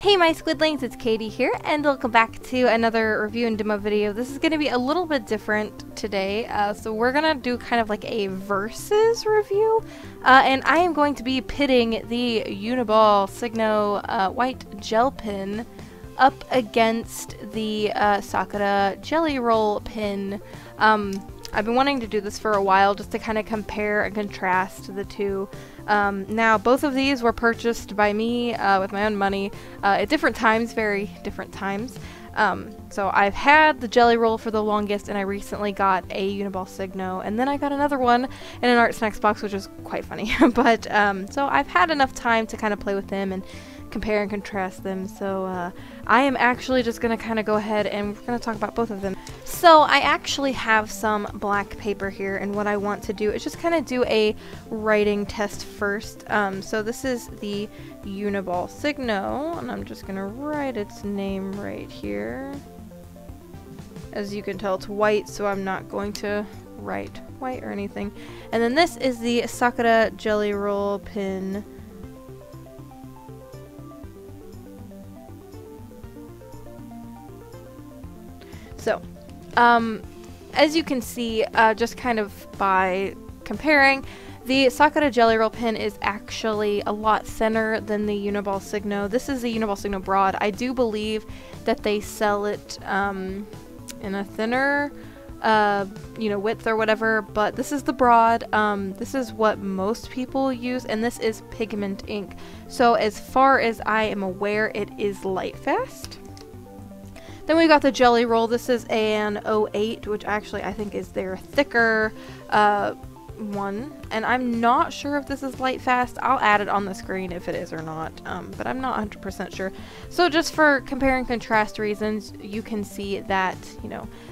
Hey my Squidlings, it's Katie here, and welcome back to another review and demo video. This is going to be a little bit different today, so we're going to do kind of like a versus review, and I am going to be pitting the Uniball Signo white gel pin up against the Sakura Jelly Roll pin. I've been wanting to do this for a while just to kind of compare and contrast the two. Now, both of these were purchased by me with my own money at different times, very different times. So I've had the Jelly Roll for the longest, and I recently got a Uniball Signo, and then I got another one in an Art Snacks box, which is quite funny. But so I've had enough time to kind of play with them and compare and contrast them, so I am actually just going to kind of go ahead and we're going to talk about both of them. So I actually have some black paper here, and what I want to do is just kind of do a writing test first. So this is the Uniball Signo, and I'm just going to write its name right here. As you can tell, it's white, so I'm not going to write white or anything. And then this is the Sakura Jelly Roll pin. So, as you can see, just kind of by comparing, the Sakura Jelly Roll pin is actually a lot thinner than the Uniball Signo. This is the Uniball Signo Broad. I do believe that they sell it in a thinner, width or whatever, but this is the Broad. This is what most people use, and this is pigment ink. So as far as I am aware, it is light fast. Then we got the Jelly Roll. This is an 08, which actually I think is their thicker one. And I'm not sure if this is light fast. I'll add it on the screen if it is or not, but I'm not 100% sure. So just for compare and contrast reasons, you can see that,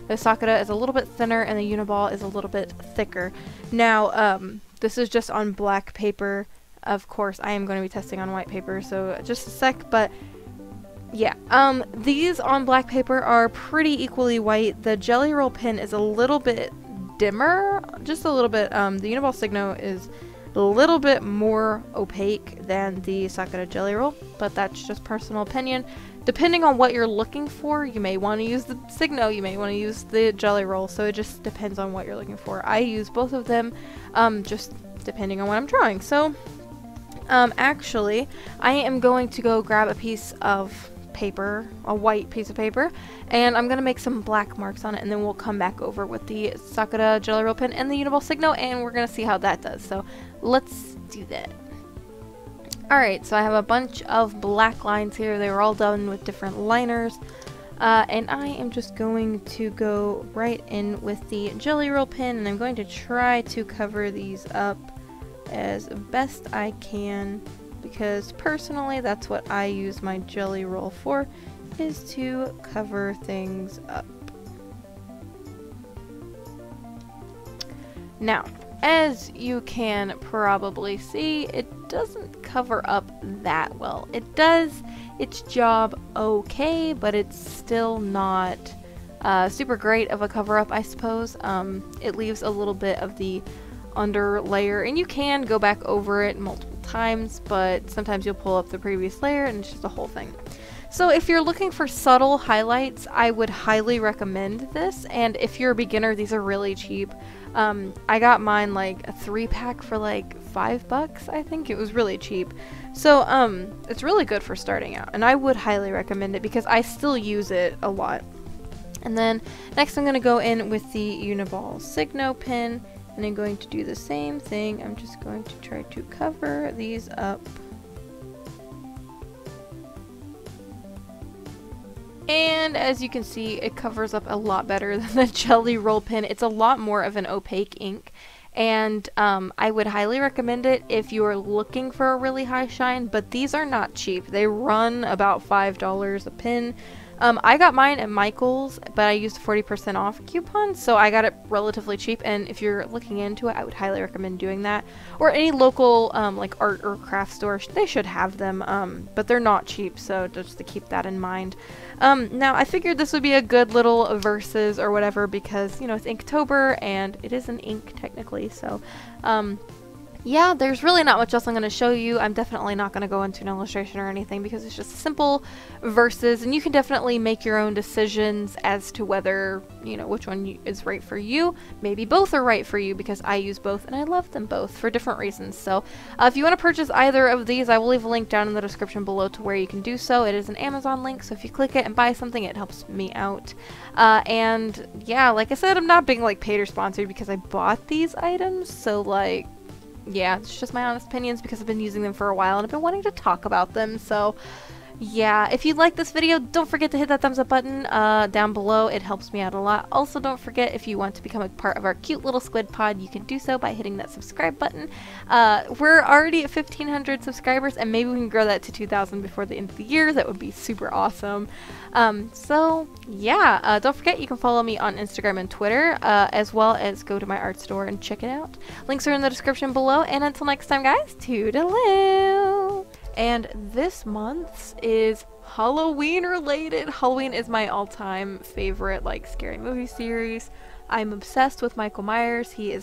the Sakura is a little bit thinner and the Uniball is a little bit thicker. Now, this is just on black paper. Of course, I am going to be testing on white paper, so just a sec, but yeah, these on black paper are pretty equally white. The Jelly Roll pin is a little bit dimmer, just a little bit. The Uniball Signo is a little bit more opaque than the Sakura Jelly Roll, but that's just personal opinion. Depending on what you're looking for, you may want to use the Signo, you may want to use the Jelly Roll, so it just depends on what you're looking for. I use both of them, just depending on what I'm drawing. So, actually, I am going to go grab a piece of paper, a white piece of paper, and I'm gonna make some black marks on it, and then we'll come back over with the Sakura Jelly Roll pin and the Uniball Signo, and we're gonna see how that does. So let's do that. Alright, so I have a bunch of black lines here. They were all done with different liners, and I am just going to go right in with the Jelly Roll pin, and I'm going to try to cover these up as best I can, because personally that's what I use my Jelly Roll for, is to cover things up. Now, as you can probably see, it doesn't cover up that well. It does its job okay, but it's still not super great of a cover up, I suppose. It leaves a little bit of the under layer, and you can go back over it multiple times, but sometimes you'll pull up the previous layer and it's just a whole thing. So if you're looking for subtle highlights, I would highly recommend this, and if you're a beginner, these are really cheap. I got mine like a 3-pack for like $5, I think. It was really cheap. So it's really good for starting out, and I would highly recommend it because I still use it a lot. And then next I'm going to go in with the Uniball Signo pin, and I'm going to do the same thing. I'm just going to try to cover these up. And as you can see, it covers up a lot better than the Jelly Roll pin. It's a lot more of an opaque ink, and I would highly recommend it if you are looking for a really high shine, but these are not cheap. They run about $5 a pin. I got mine at Michael's, but I used a 40% off coupon, so I got it relatively cheap, and if you're looking into it, I would highly recommend doing that. Or any local like art or craft store, they should have them, but they're not cheap, so just to keep that in mind. Now, I figured this would be a good little versus or whatever because, it's Inktober, and it is an ink technically, so yeah, there's really not much else I'm going to show you. I'm definitely not going to go into an illustration or anything because it's just simple verses, and you can definitely make your own decisions as to whether, you know, which one is right for you. Maybe both are right for you because I use both and I love them both for different reasons. So if you want to purchase either of these, I will leave a link down in the description below to where you can do so. It is an Amazon link, so if you click it and buy something, it helps me out. And yeah, like I said, I'm not being like paid or sponsored because I bought these items, so like, yeah, it's just my honest opinions because I've been using them for a while and I've been wanting to talk about them. So yeah, if you like this video, don't forget to hit that thumbs up button down below. It helps me out a lot. Also, don't forget, if you want to become a part of our cute little squid pod, you can do so by hitting that subscribe button. We're already at 1,500 subscribers, and maybe we can grow that to 2,000 before the end of the year. That would be super awesome. So yeah, don't forget you can follow me on Instagram and Twitter, as well as go to my art store and check it out. Links are in the description below, and until next time guys, toodaloo! And this month's is Halloween related. Halloween is my all-time favorite like scary movie series. I'm obsessed with Michael Myers. He is